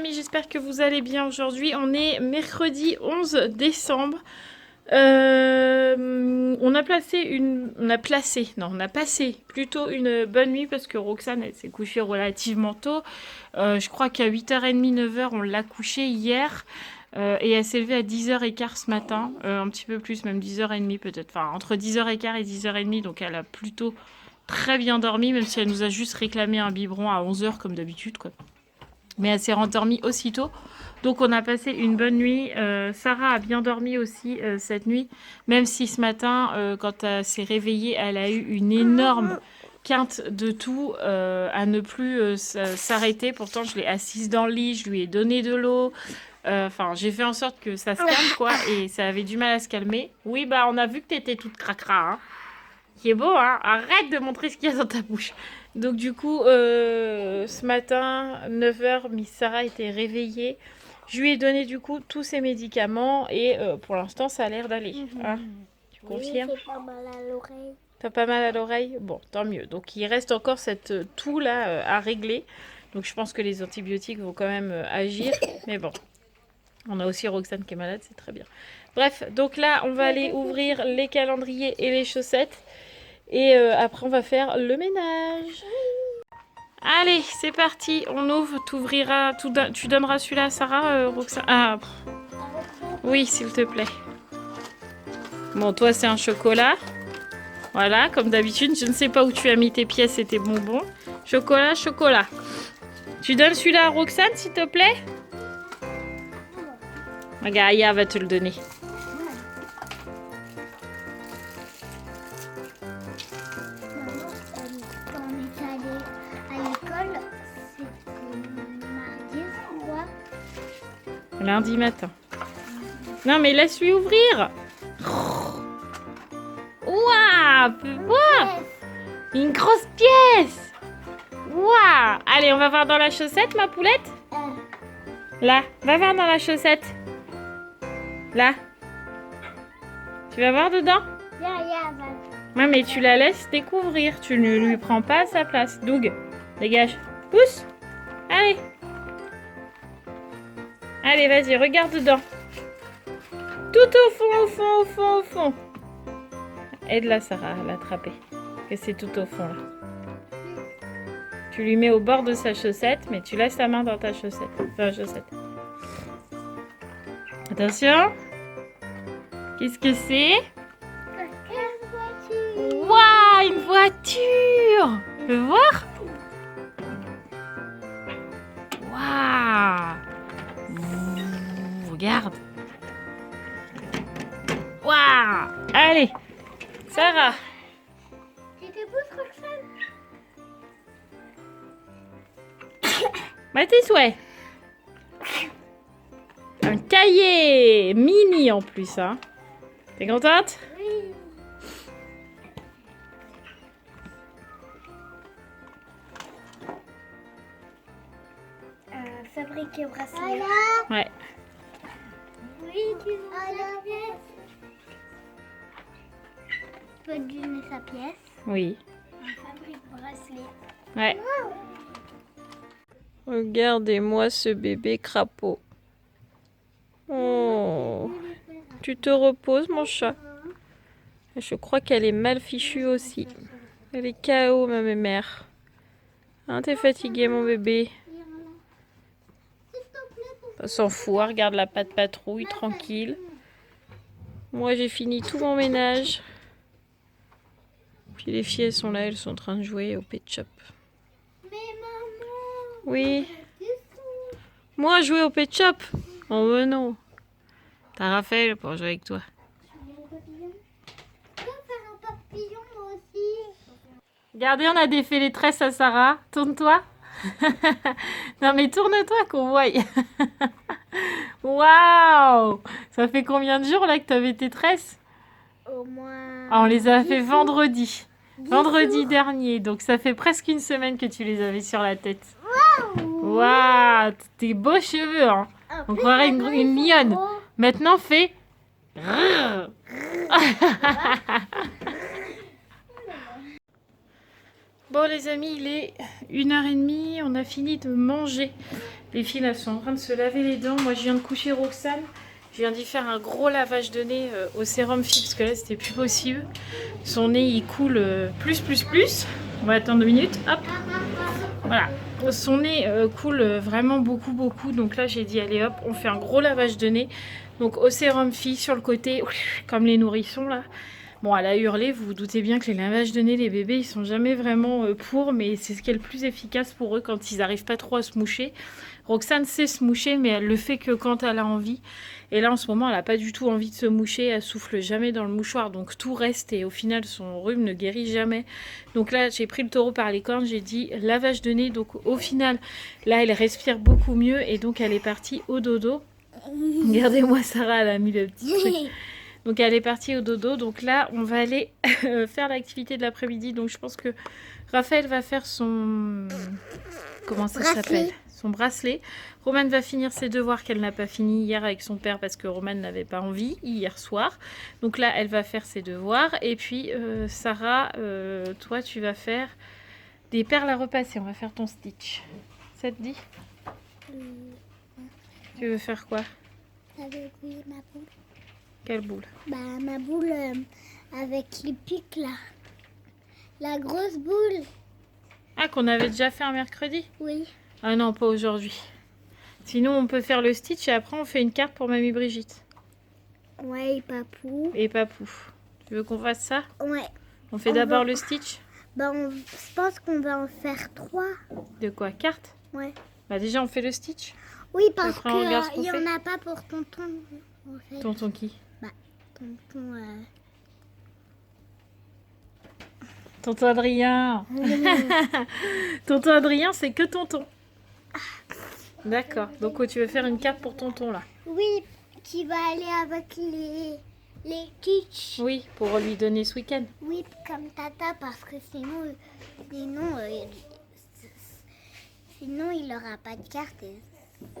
amis, j'espère que vous allez bien aujourd'hui. On est mercredi 11 décembre. On a passé plutôt une bonne nuit parce que Roxane elle s'est couchée relativement tôt. Je crois qu'à 8h30, 9h, on l'a couchée hier. Et elle s'est levée à 10h15 ce matin, un petit peu plus, même 10h30 peut-être, enfin entre 10h15 et 10h30, donc elle a plutôt très bien dormi, même si elle nous a juste réclamé un biberon à 11h comme d'habitude, quoi. Mais elle s'est rendormie aussitôt. Donc on a passé une bonne nuit. Sarah a bien dormi aussi cette nuit. Même si ce matin, quand elle s'est réveillée, elle a eu une énorme quinte de toux à ne plus s'arrêter. Pourtant, je l'ai assise dans le lit, je lui ai donné de l'eau. Enfin, j'ai fait en sorte que ça se calme, quoi. Et ça avait du mal à se calmer. Oui, bah on a vu que t'étais toute cracra, hein. Qui est beau, hein. Arrête de montrer ce qu'il y a dans ta bouche. Donc du coup, ce matin, 9h, Miss Sarah était réveillée. Je lui ai donné du coup tous ses médicaments et pour l'instant, ça a l'air d'aller. Hein, tu confirmes? Oui, j'ai pas mal à l'oreille. T'as pas mal à l'oreille? Bon, tant mieux. Donc il reste encore cette toux là à régler. Donc je pense que les antibiotiques vont quand même agir. Mais bon, on a aussi Roxane qui est malade, c'est très bien. Bref, donc là, on va aller ouvrir les calendriers et les chaussettes. Et après, on va faire le ménage. Allez, c'est parti. On ouvre, tu donneras celui-là à Sarah, Roxane. Ah, oui, s'il te plaît. Bon, toi, c'est un chocolat. Voilà, comme d'habitude. Je ne sais pas où tu as mis tes pièces et tes bonbons. Chocolat, chocolat. Tu donnes celui-là à Roxane, s'il te plaît? Regarde, Aya va te le donner. Quand on est allé à l'école, c'était mardi, je crois. Lundi matin. Non, mais laisse-lui ouvrir. Waouh, fais voir. Une grosse pièce. Waouh. Allez, on va voir dans la chaussette, ma poulette. Là, va voir dans la chaussette. Là. Tu vas voir dedans? Ouais, mais tu la laisses découvrir. Tu ne lui prends pas sa place. Doug, dégage. Pousse. Allez. Allez, vas-y, regarde dedans. Tout au fond, au fond, au fond, au fond. Aide-la, Sarah, à l'attraper. Que c'est tout au fond, là. Tu lui mets au bord de sa chaussette, mais tu laisses ta main dans ta chaussette. Enfin, chaussette. Attention. Qu'est-ce que c'est? Waouh, une voiture! Tu veux voir? Waouh! Regarde. Waouh! Allez, Sarah. Tu te pousses, Roxane? Bah tes souhaits. Un cahier mini en plus, hein. T'es contente? Oui. Fabriquer bracelet. Ouais. Oui, tu veux sa pièce. Tu peux donner sa pièce. Oui. Un fabrique bracelet. Ouais. Regardez-moi ce bébé crapaud. Oh. Tu te reposes, mon chat. Je crois qu'elle est mal fichue aussi. Elle est KO, ma mère. Hein, t'es fatigué, mon bébé? On s'en fout, hein, regarde la patte patrouille, tranquille. Moi, j'ai fini tout mon ménage. Puis les filles, elles sont là, elles sont en train de jouer au Pet Shop. Mais maman. Oui. Moi, jouer au Pet Shop? Oh, ben non. T'as Raphaël pour jouer avec toi. Je peux faire un papillon moi aussi. Regardez, on a défait les tresses à Sarah. Tourne-toi. Non, mais tourne-toi qu'on voie. Waouh! Ça fait combien de jours là que t'avais tes tresses? Au moins. Ah, on les a fait vendredi. 10 Vendredi jours. dernier. Donc ça fait presque une semaine que tu les avais sur la tête. Waouh! Tes beaux cheveux, hein. On croirait une lionne. Maintenant, fais... Bon les amis, il est 1h30, on a fini de manger. Les filles là sont en train de se laver les dents. Moi je viens de coucher Roxane. Je viens d'y faire un gros lavage de nez au sérum fille parce que là c'était plus possible. Son nez il coule plus. On va attendre 2 minutes. Hop. Voilà. Son nez coule vraiment beaucoup. Donc là j'ai dit allez hop, on fait un gros lavage de nez. Donc au sérum fille sur le côté, comme les nourrissons là. Bon, elle a hurlé, vous vous doutez bien que les lavages de nez, les bébés, ils sont jamais vraiment pour, mais c'est ce qui est le plus efficace pour eux quand ils n'arrivent pas trop à se moucher. Roxane sait se moucher, mais elle le fait que quand elle a envie. Et là, en ce moment, elle n'a pas du tout envie de se moucher, elle souffle jamais dans le mouchoir, donc tout reste et au final, son rhume ne guérit jamais. Donc là, j'ai pris le taureau par les cornes, j'ai dit lavage de nez, donc au final, là, elle respire beaucoup mieux et donc elle est partie au dodo. Regardez-moi, Sarah, elle a mis le petit truc. Donc elle est partie au dodo. Donc là, on va aller faire l'activité de l'après-midi. Donc je pense que Raphaël va faire son... Comment ça s'appelle ? Son bracelet. Romane va finir ses devoirs qu'elle n'a pas fini hier avec son père parce que Romane n'avait pas envie hier soir. Donc là, elle va faire ses devoirs. Et puis Sarah, toi, tu vas faire des perles à repasser. On va faire ton stitch. Ça te dit ? Tu veux faire quoi ? Avec ma boule. Quelle boule ? Bah, ma boule avec les pics là. La grosse boule. Ah, qu'on avait déjà fait un mercredi ? Oui. Ah non, pas aujourd'hui. Sinon, on peut faire le stitch et après, on fait une carte pour Mamie Brigitte. Ouais, et Papou. Et Papou. Tu veux qu'on fasse ça ? Ouais. On fait d'abord le stitch ? Bah, je pense qu'on va en faire 3. De quoi ? Carte ? Ouais. Bah déjà, on fait le stitch ? Oui, parce Après, on regarde ce qu'on qu'il n'y fait. en a pas pour tonton. En fait. Tonton qui ? Tonton. Tonton Adrien. Tonton Adrien, c'est que tonton. D'accord. Donc, tu veux faire une carte pour tonton, là ? Oui, qui va aller avec les kitsch. Oui, pour lui donner ce week-end. Oui, comme tata, parce que sinon il n'aura pas de carte.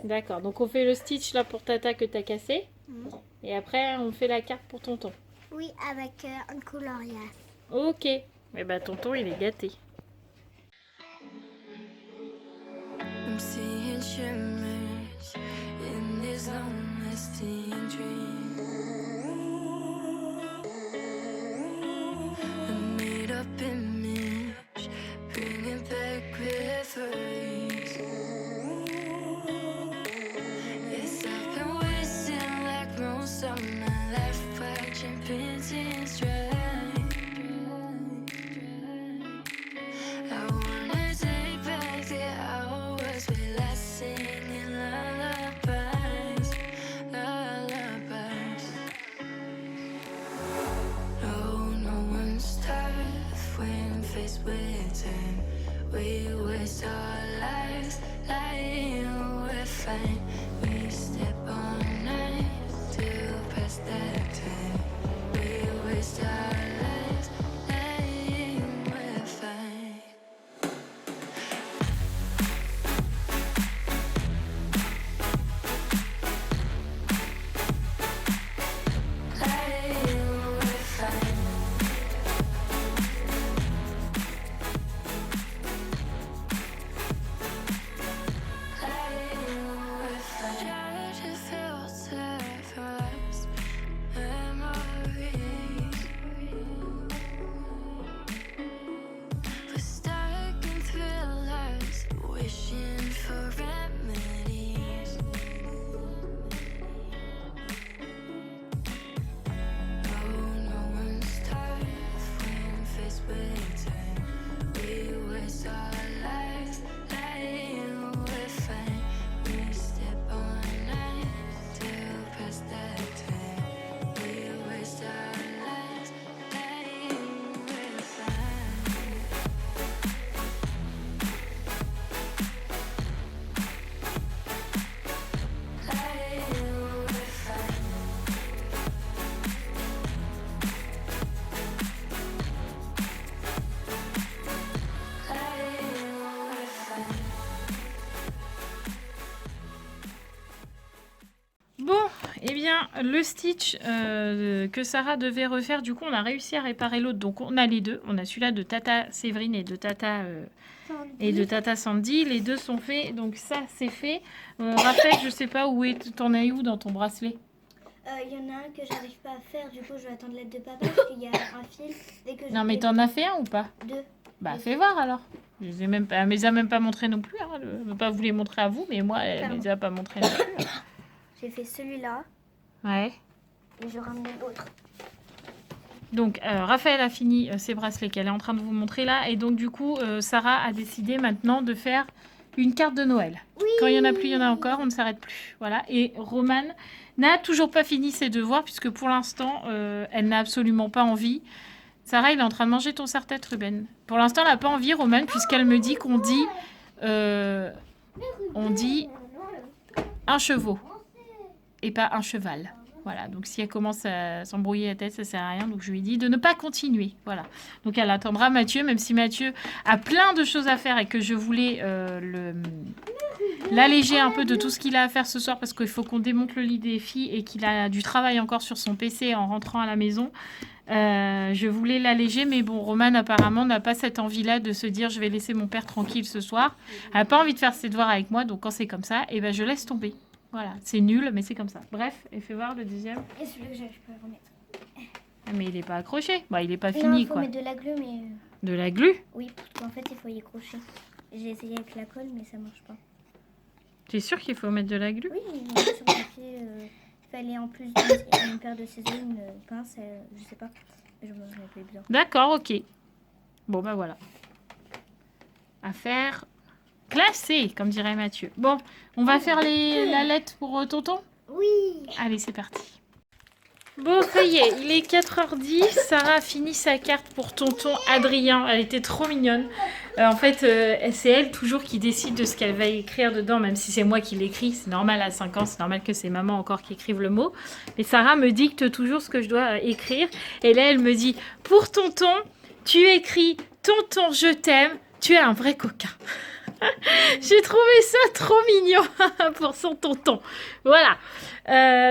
D'accord. Donc, on fait le stitch, là, pour Tata que t'as cassé. Et après, on fait la carte pour tonton. Oui, avec un coloriage. Ok. Eh ben, tonton, il est gâté. I'm seeing shimmers in this long-lasting dream. A made-up image, bringing back memories. Yes, I've been wasting like most of my life watching paintings dry. I wanna take back the hours we last singing lullabies, lullabies. No one's tough when faced with time. We waste our lives lying, we're fine. We step on knives to pass that time. We waste our lives lying, we're fine. bien, le Stitch que Sarah devait refaire, du coup, on a réussi à réparer l'autre. Donc, on a les deux. On a celui-là de Tata Séverine et de Tata Sandy. Les deux sont faits. Donc, ça, c'est fait. Raphaël, je sais pas t'en as où dans ton bracelet? Il y en a un que j'arrive pas à faire, du coup je vais attendre l'aide de papa parce qu'il y a un fil. Non, mais t'en as fait un ou pas? 2. Bah, fais voir alors. Elle ne les a même pas montrés non plus. Hein. Elle ne veut pas vous les montrer à vous, mais moi, elle ne les a pas montrés non plus. J'ai fait celui-là Ouais. et je ramenais l'autre. Donc, Raphaël a fini ses bracelets qu'elle est en train de vous montrer là. Et donc, du coup, Sarah a décidé maintenant de faire une carte de Noël. Oui. Quand il y en a plus, il y en a encore. On ne s'arrête plus. Voilà. Et Romane n'a toujours pas fini ses devoirs puisque pour l'instant, elle n'a absolument pas envie. Sarah, il est en train de manger ton serre-tête, Ruben. Pour l'instant, elle n'a pas envie, Romane, puisqu'elle me dit qu'on dit... on dit un chevaux et pas un cheval. Voilà, donc si elle commence à s'embrouiller la tête, ça sert à rien. Donc je lui dis de ne pas continuer. Voilà. Donc elle attendra Mathieu, même si Mathieu a plein de choses à faire et que je voulais l'alléger un peu de tout ce qu'il a à faire ce soir parce qu'il faut qu'on démonte le lit des filles et qu'il a du travail encore sur son PC en rentrant à la maison. Je voulais l'alléger, mais bon, Romane apparemment n'a pas cette envie-là de se dire je vais laisser mon père tranquille ce soir. Elle n'a pas envie de faire ses devoirs avec moi, donc quand c'est comme ça, eh ben, je laisse tomber. Voilà, c'est nul, mais c'est comme ça. Bref, et fais voir le deuxième. Et celui-là que j'arrive pas à remettre. Ah, mais il n'est pas accroché. Bah, il n'est pas Non, fini, il faut quoi. mettre de la glue, mais... De la glu? Oui, parce qu'en fait, il faut y accrocher. J'ai essayé avec la colle, mais ça marche pas. Tu es sûr qu'il faut mettre de la glu? Oui, mais sur le papier, il fallait en plus d'une paire de ciseaux, une pince, je sais pas. Je n'en ai pas eu besoin. D'accord, ok. Bon, bah voilà. Affaire classée, comme dirait Mathieu. Bon, on va faire la lettre pour tonton? Oui. Allez, c'est parti. Bon, ça y est, il est 4h10. Sarah a fini sa carte pour tonton Adrien. Elle était trop mignonne. En fait, c'est elle toujours qui décide de ce qu'elle va écrire dedans, même si c'est moi qui l'écris. C'est normal, à 5 ans, c'est normal que c'est maman encore qui écrive le mot. Mais Sarah me dicte toujours ce que je dois écrire. Et là, elle me dit, pour tonton, tu écris « Tonton, je t'aime, tu es un vrai coquin ». J'ai trouvé ça trop mignon pour son tonton. Voilà.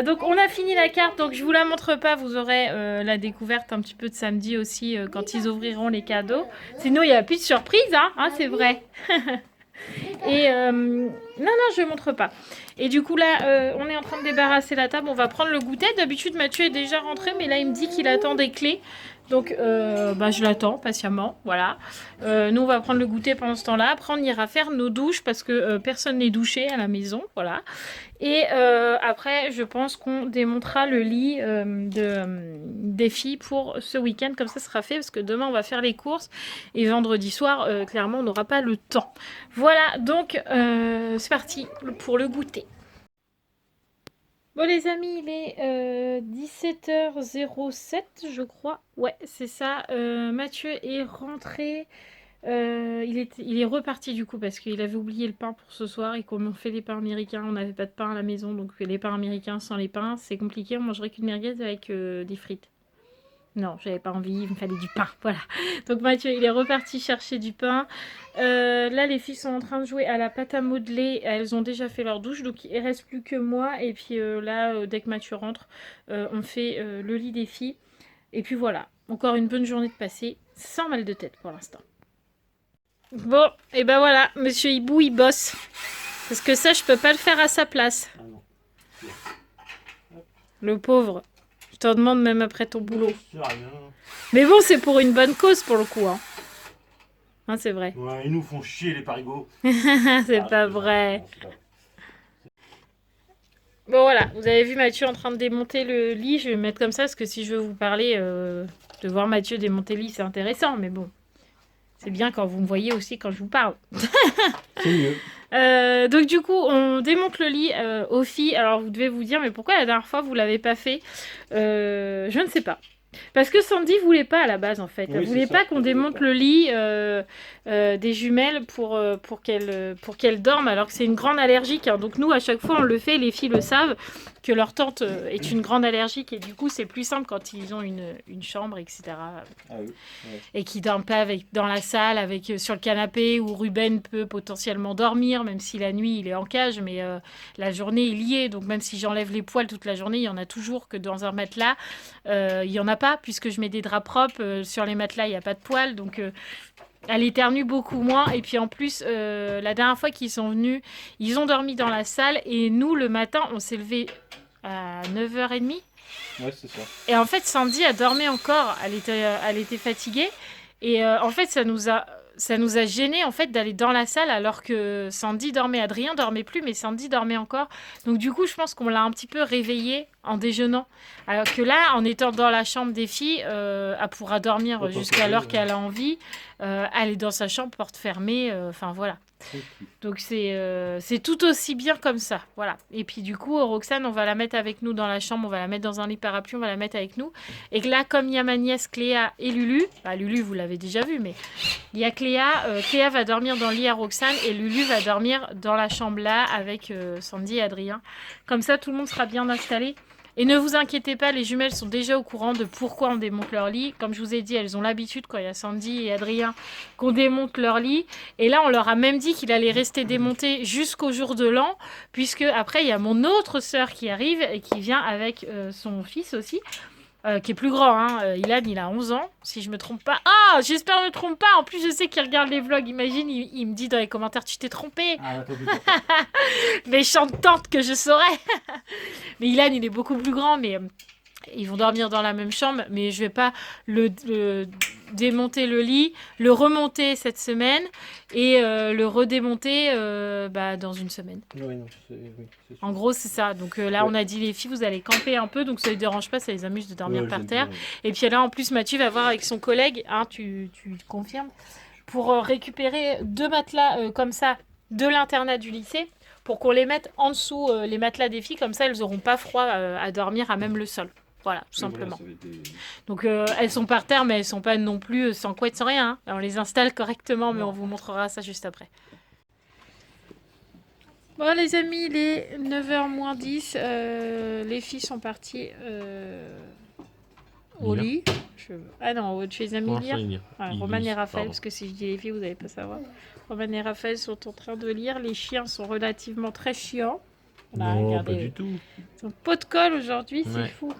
Donc on a fini la carte, donc je vous la montre pas, vous aurez la découverte un petit peu de samedi aussi quand ils ouvriront les cadeaux. Sinon il n'y a plus de surprise, hein, c'est vrai. Et non, je ne montre pas. Et du coup là, on est en train de débarrasser la table, on va prendre le goûter. D'habitude Mathieu est déjà rentré, mais là il me dit qu'il attend des clés. Donc, je l'attends patiemment, voilà. Nous, on va prendre le goûter pendant ce temps-là. Après, on ira faire nos douches parce que personne n'est douché à la maison, voilà. Et après, je pense qu'on démontera le lit des filles pour ce week-end. Comme ça sera fait parce que demain, on va faire les courses. Et vendredi soir, clairement, on n'aura pas le temps. Voilà, donc, c'est parti pour le goûter. Bon les amis, il est 17h07 je crois. Ouais, c'est ça. Mathieu est rentré. Il est reparti du coup parce qu'il avait oublié le pain pour ce soir et comme on fait des pains américains, on n'avait pas de pain à la maison. Donc les pains américains sans les pains, c'est compliqué. On mangerait qu'une merguez avec des frites. Non, j'avais pas envie, il me fallait du pain, voilà. Donc Mathieu, il est reparti chercher du pain. Là, les filles sont en train de jouer à la pâte à modeler. Elles ont déjà fait leur douche, donc il ne reste plus que moi. Et puis là, dès que Mathieu rentre, on fait le lit des filles. Et puis voilà, encore une bonne journée de passée, sans mal de tête pour l'instant. Bon, et ben voilà, Monsieur Hibou, il bosse. Parce que ça, je peux pas le faire à sa place. Le pauvre. Je te demande même après ton boulot. Mais bon, c'est pour une bonne cause pour le coup. Hein, c'est vrai. Ouais, ils nous font chier les parigots. C'est pas vrai. Bon voilà, vous avez vu Mathieu en train de démonter le lit. Je vais me mettre comme ça parce que si je veux vous parler, de voir Mathieu démonter le lit, c'est intéressant. Mais bon, c'est bien quand vous me voyez aussi quand je vous parle. C'est mieux. Donc du coup, on démonte le lit aux filles. Alors vous devez vous dire, mais pourquoi la dernière fois vous l'avez pas fait? Je ne sais pas. Parce que Sandy voulait pas à la base en fait. Elle Oui, voulait c'est pas ça, qu'on elle voulait démonte pas. le lit des jumelles pour qu'elles dorment alors que c'est une grande allergique. Hein. Donc nous à chaque fois on le fait, les filles le savent que leur tante est une grande allergique et du coup c'est plus simple quand ils ont une chambre etc. Ah oui. Ouais. Et qui dorment pas dans la salle sur le canapé où Ruben peut potentiellement dormir même si la nuit il est en cage mais la journée il y est donc même si j'enlève les poils toute la journée il y en a toujours que dans un matelas il y en a pas puisque je mets des draps propres sur les matelas il y a pas de poils donc elle éternue beaucoup moins et puis en plus la dernière fois qu'ils sont venus ils ont dormi dans la salle et nous le matin on s'est levé à 9h30 Ouais, c'est ça. et en fait Sandy a dormi encore elle était fatiguée et en fait ça nous a gênés en fait d'aller dans la salle alors que Sandy dormait, Adrien dormait plus mais Sandy dormait encore. Donc du coup je pense qu'on l'a un petit peu réveillée en déjeunant. Alors que là en étant dans la chambre des filles, elle pourra dormir Autant jusqu'à qu'elle l'heure veut, qu'elle a envie. Elle est dans sa chambre porte fermée, enfin voilà. Ok. Donc c'est tout aussi bien comme ça, voilà. Et puis du coup, Roxane, on va la mettre avec nous dans la chambre, on va la mettre dans un lit parapluie, on va la mettre avec nous. Et que là, comme il y a ma nièce Cléa et Lulu, bah Lulu vous l'avez déjà vu, mais il y a Cléa, Cléa va dormir dans le lit à Roxane et Lulu va dormir dans la chambre là avec Sandy et Adrien. Comme ça, tout le monde sera bien installé. Et ne vous inquiétez pas, les jumelles sont déjà au courant de pourquoi on démonte leur lit. Comme je vous ai dit, elles ont l'habitude quand il y a Sandy et Adrien qu'on démonte leur lit. Et là, on leur a même dit qu'il allait rester démonté jusqu'au jour de l'an, puisque après, il y a mon autre sœur qui arrive et qui vient avec son fils aussi. Qui est plus grand, hein. Ilan, il a 11 ans, si je me trompe pas. Ah, j'espère que je me trompe pas. En plus, je sais qu'il regarde les vlogs. Imagine, il me dit dans les commentaires, tu t'es trompé. Ah, attends, plus pour ça. Méchante tante que je saurais. Mais Ilan, il est beaucoup plus grand, mais ils vont dormir dans la même chambre. Mais je vais pas le démonter le lit, le remonter cette semaine et le redémonter dans une semaine. Oui, non, oui, c'est sûr. En gros, c'est ça. Donc là, Ouais. on a dit les filles, vous allez camper un peu, donc ça les dérange pas, ça les amuse de dormir Ouais, par j'aime terre. bien. Et puis là, en plus, Mathieu va voir avec son collègue, hein, tu confirmes, pour récupérer 2 matelas comme ça de l'internat du lycée, pour qu'on les mette en dessous les matelas des filles, comme ça, elles n'auront pas froid à dormir à même le sol. Voilà, tout simplement. Voilà, ça va être Donc elles sont par terre, mais elles sont pas non plus sans couette, sans rien. Hein. On les installe correctement, mais on vous montrera ça juste après. Bon les amis, il est 9h moins 10. Les filles sont parties au Lire. lit. Ah non, chez les amis Pour lire. l'instant, il lit. Ah, Il Roman lit, et Raphaël, pardon. parce que si je dis les filles, vous n'allez pas savoir. Roman et Raphaël sont en train de lire. Les chiens sont relativement très chiants. Là, Non, regardez, pas du tout. ils ont pot de colle aujourd'hui, c'est Ouais. fou.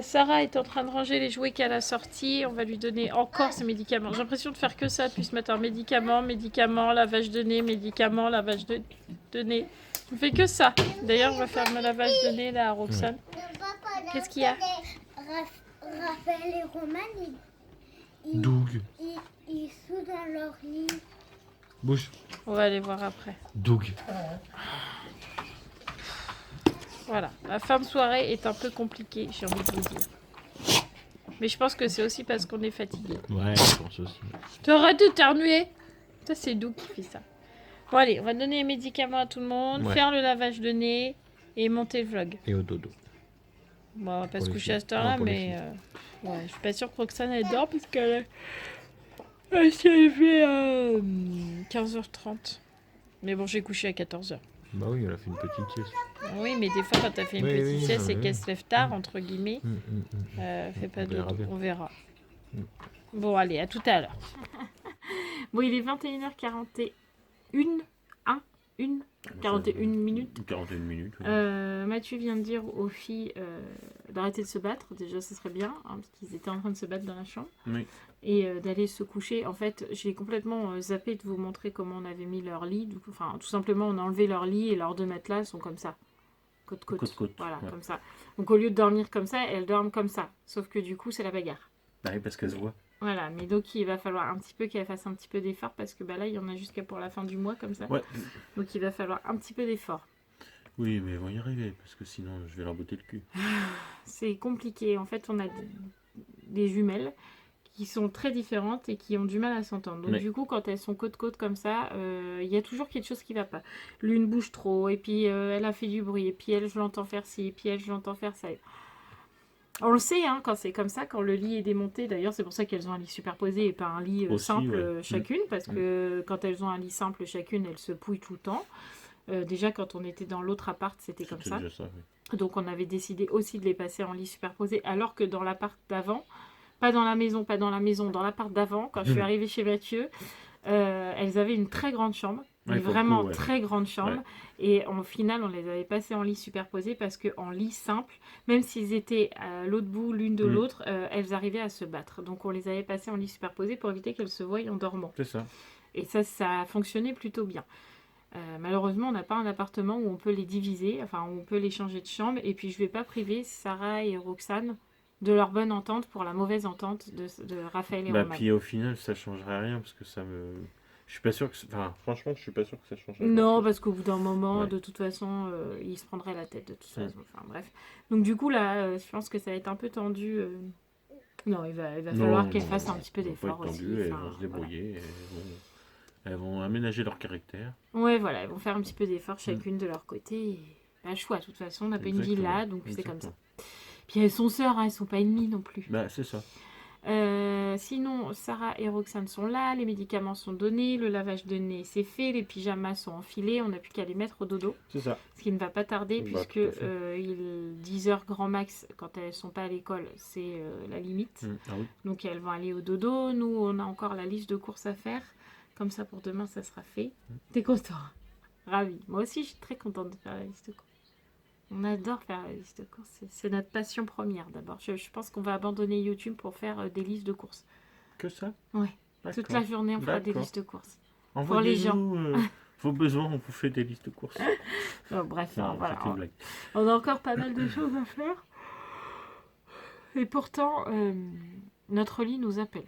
Sarah est en train de ranger les jouets qu'elle a sortis. On va lui donner encore ses médicaments. J'ai l'impression de faire que ça depuis ce matin. Médicaments, lavage de nez, médicaments, lavage de nez. Je ne fais que ça. D'ailleurs, on va faire mon lavage de nez là à Roxane. Qu'est-ce qu'il y a? Raphaël et Roman, Doug. ils sont dans leur lit. Bouge. On va aller voir après. Doug. Voilà. La fin de soirée est un peu compliquée, j'ai envie de vous dire. Mais je pense que c'est aussi parce qu'on est fatigué. Ouais, je pense aussi. T'arrêtes d'éternuer. Ça, c'est Doug qui fait ça. Bon, allez, on va donner les médicaments à tout le monde, Ouais. faire le lavage de nez et monter le vlog. Et au dodo. Bon, on va pas Pour se les coucher à filles. cette heure-là, Non, pour les mais ouais, je suis pas sûre que Roxane elle dort parce qu'elle s'est levée à 15h30. Mais bon, j'ai couché à 14h. Bah oui, elle a fait une petite sieste. Oui, mais des fois, quand t'as fait une Oui, petite oui, sieste oui, et oui. qu'elle se lève tard, entre guillemets, fais pas On de verra bien. on verra. Mm. Bon, allez, à tout à l'heure. Bon, il est 21h41. 41 minutes. 41 minutes. Oui. Mathieu vient de dire aux filles d'arrêter de se battre. Déjà, ce serait bien, hein, parce qu'ils étaient en train de se battre dans la chambre. Oui. Et d'aller se coucher. En fait, j'ai complètement zappé de vous montrer comment on avait mis leur lit. Enfin, tout simplement, on a enlevé leur lit et leurs 2 matelas sont comme ça. Côte-côte. Côte-côte, Voilà, ouais. comme ça. Donc, au lieu de dormir comme ça, elles dorment comme ça. Sauf que du coup, c'est la bagarre. Ah oui, parce qu'elle se voit. Voilà, mais donc il va falloir un petit peu qu'elle fasse un petit peu d'effort parce que bah là, il y en a jusqu'à pour la fin du mois comme ça. Ouais. Donc il va falloir un petit peu d'effort. Oui, mais ils vont y arriver, parce que sinon, je vais leur botter le cul. C'est compliqué. En fait, on a des jumelles qui sont très différentes et qui ont du mal à s'entendre. Donc Ouais. du coup, quand elles sont côte-côte comme ça, il y a toujours quelque chose qui va pas. L'une bouge trop, et puis elle a fait du bruit, et puis elle, je l'entends faire ci, et puis elle, je l'entends faire ça. On le sait, hein, quand c'est comme ça, quand le lit est démonté. D'ailleurs, c'est pour ça qu'elles ont un lit superposé et pas un lit Aussi, simple ouais. chacune. Parce que quand elles ont un lit simple chacune, elles se pouillent tout le temps. Déjà, quand on était dans l'autre appart, c'était comme ça. Déjà ça, oui. Donc, on avait décidé aussi de les passer en lit superposé. Alors que dans l'appart d'avant, pas dans la maison, dans l'appart d'avant, quand je suis arrivée chez Mathieu, elles avaient une très grande chambre. Ouais, Une pour le vraiment coup, ouais. très grande chambre. Ouais. Et au final, on les avait passés en lit superposé parce qu'en lit simple, même s'ils étaient à l'autre bout l'une de l'autre, elles arrivaient à se battre. Donc on les avait passés en lit superposé pour éviter qu'elles se voient en dormant. C'est ça. Et ça a fonctionné plutôt bien. Malheureusement, on n'a pas un appartement où on peut les diviser, enfin où on peut les changer de chambre. Et puis je ne vais pas priver Sarah et Roxane de leur bonne entente pour la mauvaise entente de Raphaël et Bah, Roman. puis au final, ça changerait rien parce que ça me. Je suis pas sûr que. Enfin, franchement, je suis pas sûr que ça changerait. Non, parce qu'au bout d'un moment, Ouais. de toute façon, il se prendrait la tête de toute Ouais. façon. Enfin bref. Donc du coup, là, je pense que ça va être un peu tendu. Non, il va falloir qu'elles fassent un petit peu Elles vont d'effort pas être aussi. tendues, elles Enfin, vont se débrouiller, elles vont aménager leur caractère. Ouais, voilà, elles vont faire un petit peu d'effort chacune de leur côté. Et pas le choix, de toute façon, on n'a pas une Exactement. villa, donc c'est comme ça. Exactement. Puis elles sont sœurs, hein, elles sont pas ennemies non plus. Bah, c'est ça. Sinon, Sarah et Roxane sont là, les médicaments sont donnés, le lavage de nez c'est fait, les pyjamas sont enfilés, on n'a plus qu'à les mettre au dodo. C'est ça. Ce qui ne va pas tarder Bah, puisque tout à fait. 10 heures grand max quand elles sont pas à l'école, c'est la limite. Ah oui. Donc elles vont aller au dodo. Nous, on a encore la liste de courses à faire. Comme ça, pour demain, ça sera fait. T'es content? Ravi. Moi aussi, je suis très contente de faire la liste de courses. On adore faire la liste de courses. C'est notre passion première d'abord. Je pense qu'on va abandonner YouTube pour faire des listes de courses. Que ça? Ouais. D'accord. Toute la journée, on fera des D'accord. listes de courses. Envoyez-nous vos besoins, on vous fait des listes de courses. Bref, Non, voilà. c'était une blague. On a encore pas mal de choses à faire. Et pourtant, notre lit nous appelle.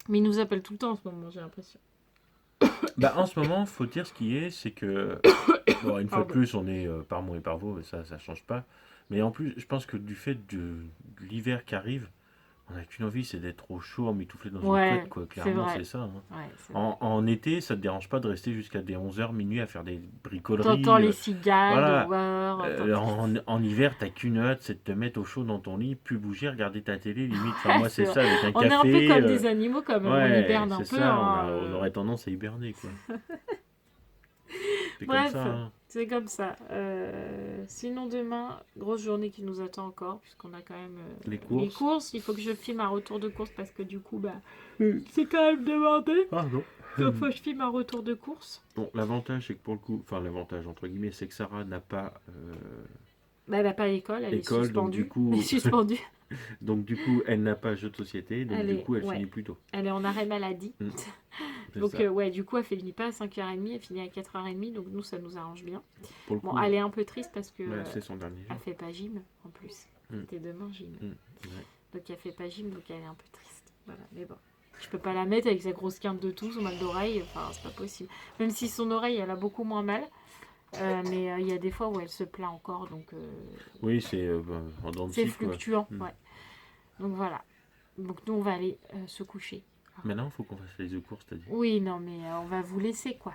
Mais il nous appelle tout le temps en ce moment, j'ai l'impression. Bah, en ce moment, faut dire ce qui est, c'est que. Bon, une fois de Pardon. plus, on est par mois et par veau, ça change pas. Mais en plus, je pense que du fait de l'hiver qui arrive, on n'a qu'une envie, c'est d'être au chaud, emmitouflé dans Ouais, une couette, quoi. c'est Clairement, vrai. c'est ça. Hein. Ouais, c'est vrai. En été, ça te dérange pas de rester jusqu'à des 11h, minuit à faire des bricoleries. T'entends les cigales voilà. dehors. En hiver, t'as qu'une hâte, c'est de te mettre au chaud dans ton lit, plus bouger, regarder ta télé, limite. Enfin, moi, c'est c'est ça, avec un On est café. un peu comme des animaux quand même, on Ouais, hiberne un peu. c'est ça, hein, on aurait tendance à hiberner, quoi. C'est comme Bref, ça. Hein. c'est comme ça. Sinon demain, grosse journée qui nous attend encore, puisqu'on a quand même Les courses. Il faut que je filme un retour de course parce que du coup, c'est quand même demandé. Pardon. Donc faut que je filme un retour de course. Bon, l'avantage, c'est que pour le coup, enfin, l'avantage, entre guillemets, c'est que Sarah n'a pas. Elle n'a pas l'école, elle École, est donc suspendue. du coup- Elle est suspendue. Donc, du coup, elle n'a pas jeu de société, donc Elle du coup, elle ouais. finit plus tôt. Elle est en arrêt maladie. C'est Donc ça. ouais, du coup, elle finit pas à 5h30, elle finit à 4h30, donc nous, ça nous arrange bien. Pour le Bon, coup, elle est un peu triste parce que bah, c'est son dernier jour. elle fait pas gym en plus. Mm. C'était demain gym. Ouais. Donc elle fait pas gym, donc elle est un peu triste. Voilà, mais bon. Je peux pas la mettre avec sa grosse quinte de tout, son mal d'oreille, enfin c'est pas possible. Même si son oreille, elle a beaucoup moins mal. Mais il y a des fois où elle se plaint encore, donc Oui, c'est en dents de c'est scie, quoi. fluctuant. Mm. Ouais. Donc voilà. Donc nous, on va aller se coucher. Maintenant, il faut qu'on fasse les courses, t'as dit. Oui, non, mais on va vous laisser, quoi.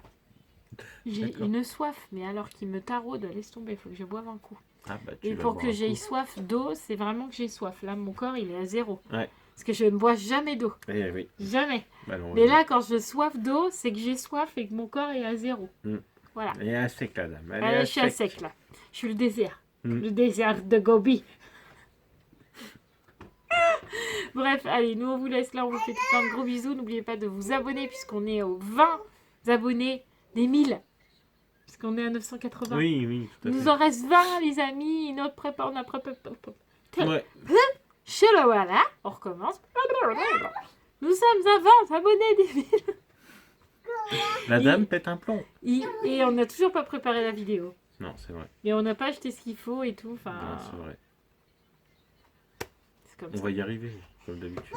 J'ai D'accord. une soif, mais alors qu'il me taraude, laisse tomber, il faut que je boive un coup. Ah, bah, tu Et vas pour boire que un j'ai coup. soif d'eau, c'est vraiment que j'ai soif. Là, mon corps, il est à 0. Ouais. Parce que je ne bois jamais d'eau. Eh oui. Jamais. Malheureusement. Mais là, quand je soif d'eau, c'est que j'ai soif et que mon corps est à 0. Mm. Voilà. Elle est à sec, la dame. Elle est Allez, à je suis à sec, là. Je suis le désert. Mm. Le désert de Gobi. Bref, allez, nous, on vous laisse là. On vous fait plein de gros bisous. N'oubliez pas de vous abonner puisqu'on est aux 20 abonnés des 1000. Puisqu'on est à 980. Oui, oui, tout Il à nous fait. en reste 20, les amis. Notre prépa, on a préparé. Ouais. Chez le voilà, on recommence. Nous sommes à 20 abonnés des 1000. La dame pète un plomb. Et on n'a toujours pas préparé la vidéo. Non, c'est vrai. Et on n'a pas acheté ce qu'il faut et tout. Enfin, Non, c'est vrai. c'est comme On ça. va y arriver, comme d'habitude.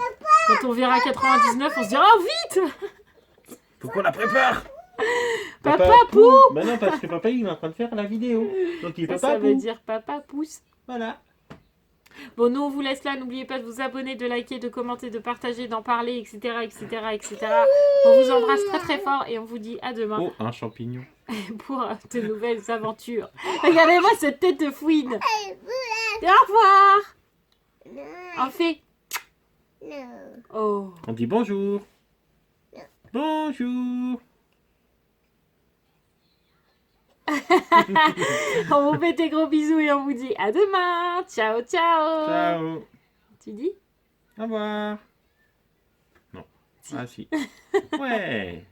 Quand on verra 99, on se dira oh vite. Faut qu'on la prépare. Papa pou. Bah non, parce que papa, il est en train de faire la vidéo. Donc il peut Ça pas veut pou. dire papa pousse. Voilà. Bon, nous on vous laisse là. N'oubliez pas de vous abonner, de liker, de commenter, de partager, d'en parler, etc., etc., etc. On vous embrasse très très fort et on vous dit à demain Oh, un champignon. pour de nouvelles aventures. Regardez-moi cette tête de fouine. Et au revoir. On fait. Non. Oh. On dit bonjour. Bonjour. On vous fait des gros bisous et on vous dit à demain. Ciao, ciao. Ciao. Tu dis? Au revoir. Non. Si. Ah si. Ouais.